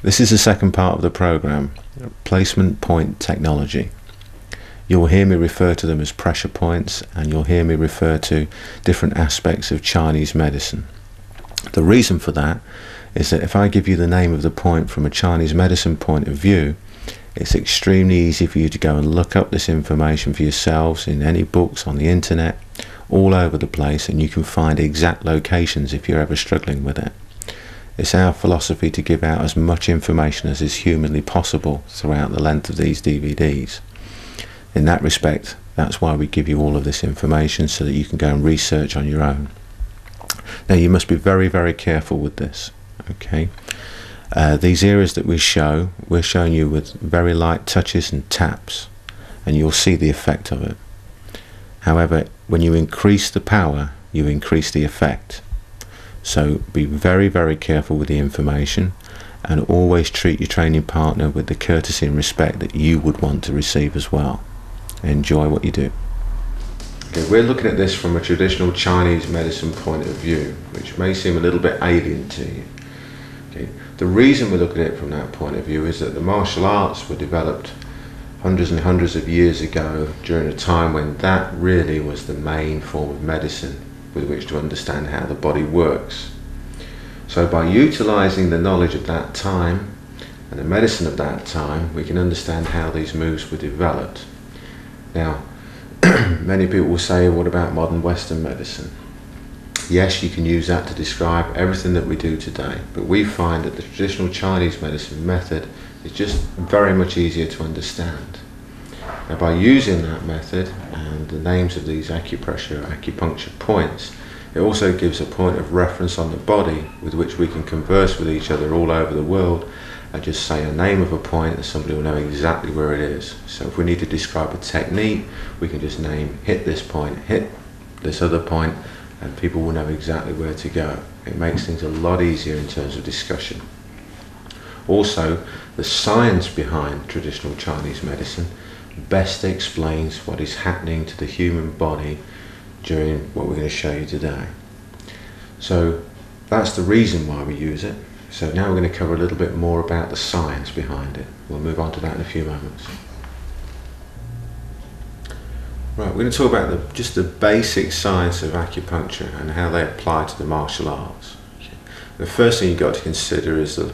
This is the second part of the program, placement point technology. You'll hear me refer to them as pressure points, and you'll hear me refer to different aspects of Chinese medicine. The reason for that is that if I give you the name of the point from a Chinese medicine point of view, it's extremely easy for you to go and look up this information for yourselves in any books, on the internet, all over the place, and you can find exact locations if you're ever struggling with it. It's our philosophy to give out as much information as is humanly possible throughout the length of these DVDs. In that respect, that's why we give you all of this information, so that you can go and research on your own. Now, you must be very, very careful with this, okay? These areas that we're showing you with very light touches and taps, and you'll see the effect of it. However, when you increase the power, you increase the effect. So be very, very careful with the information, and always treat your training partner with the courtesy and respect that you would want to receive as well. Enjoy what you do. Okay, we're looking at this from a traditional Chinese medicine point of view, which may seem a little bit alien to you. Okay. The reason we look at it from that point of view is that the martial arts were developed hundreds and hundreds of years ago, during a time when that really was the main form of medicine with which to understand how the body works. So by utilizing the knowledge of that time and the medicine of that time, we can understand how these moves were developed. Now, many people will say, what about modern Western medicine? Yes, you can use that to describe everything that we do today, but we find that the traditional Chinese medicine method is just very much easier to understand. Now, by using that method and the names of these acupressure, acupuncture points, it also gives a point of reference on the body with which we can converse with each other all over the world and just say a name of a point and somebody will know exactly where it is. So if we need to describe a technique, we can just name, hit this point, hit this other point, and people will know exactly where to go. It makes things a lot easier in terms of discussion. Also, the science behind traditional Chinese medicine best explains what is happening to the human body during what we're going to show you today. So that's the reason why we use it. So now we're going to cover a little bit more about the science behind it. We'll move on to that in a few moments. Right, we're going to talk about just the basic science of acupuncture and how they apply to the martial arts. The first thing you've got to consider is the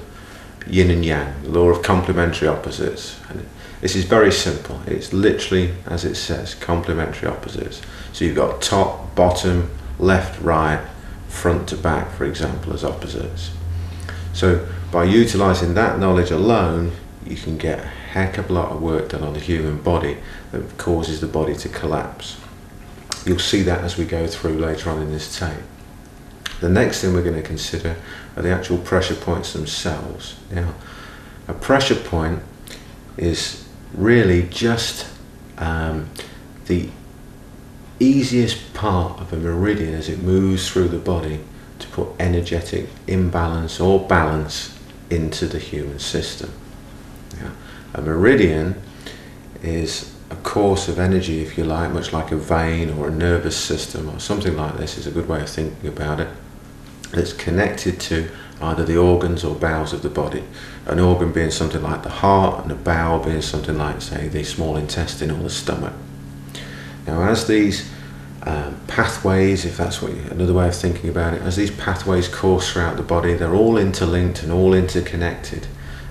yin and yang, the law of complementary opposites. And this is very simple. It's literally, as it says, complementary opposites. So you've got top, bottom, left, right, front to back, for example, as opposites. So by utilizing that knowledge alone, you can get a heck of a lot of work done on the human body that causes the body to collapse. You'll see that as we go through later on in this tape. The next thing we're going to consider are the actual pressure points themselves. Now, a pressure point is really just the easiest part of a meridian as it moves through the body to put energetic imbalance or balance into the human system. Yeah. A meridian is a course of energy, if you like, much like a vein or a nervous system or something like this is a good way of thinking about it. It's connected to either the organs or bowels of the body. An organ being something like the heart, and a bowel being something like, say, the small intestine or the stomach. Now, as these pathways, if that's what another way of thinking about it, as these pathways course throughout the body, they're all interlinked and all interconnected.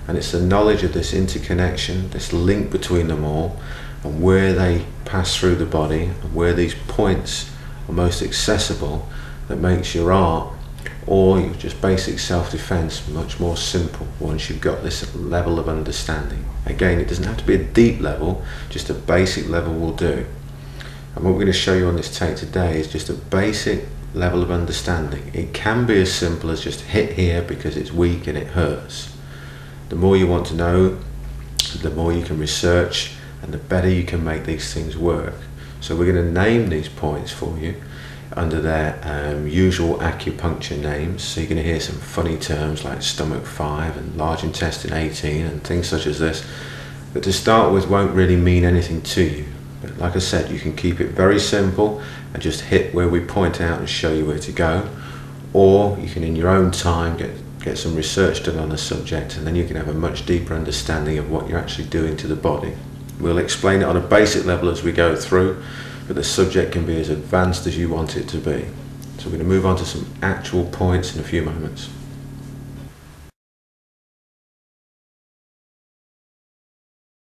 And it's the knowledge of this interconnection, this link between them all, and where they pass through the body, and where these points are most accessible, that makes your art or your just basic self-defense much more simple once you've got this level of understanding. Again, it doesn't have to be a deep level, just a basic level will do. And what we're going to show you on this tape today is just a basic level of understanding. It can be as simple as just hit here because it's weak and it hurts. The more you want to know, the more you can research, and the better you can make these things work. So we're going to name these points for you under their usual acupuncture names. So you're going to hear some funny terms like stomach 5 and large intestine 18 and things such as this, that to start with won't really mean anything to you. But like I said, you can keep it very simple and just hit where we point out and show you where to go, or you can in your own time get get some research done on the subject, and then you can have a much deeper understanding of what you're actually doing to the body. We'll explain it on a basic level as we go through, but the subject can be as advanced as you want it to be. So we're going to move on to some actual points in a few moments.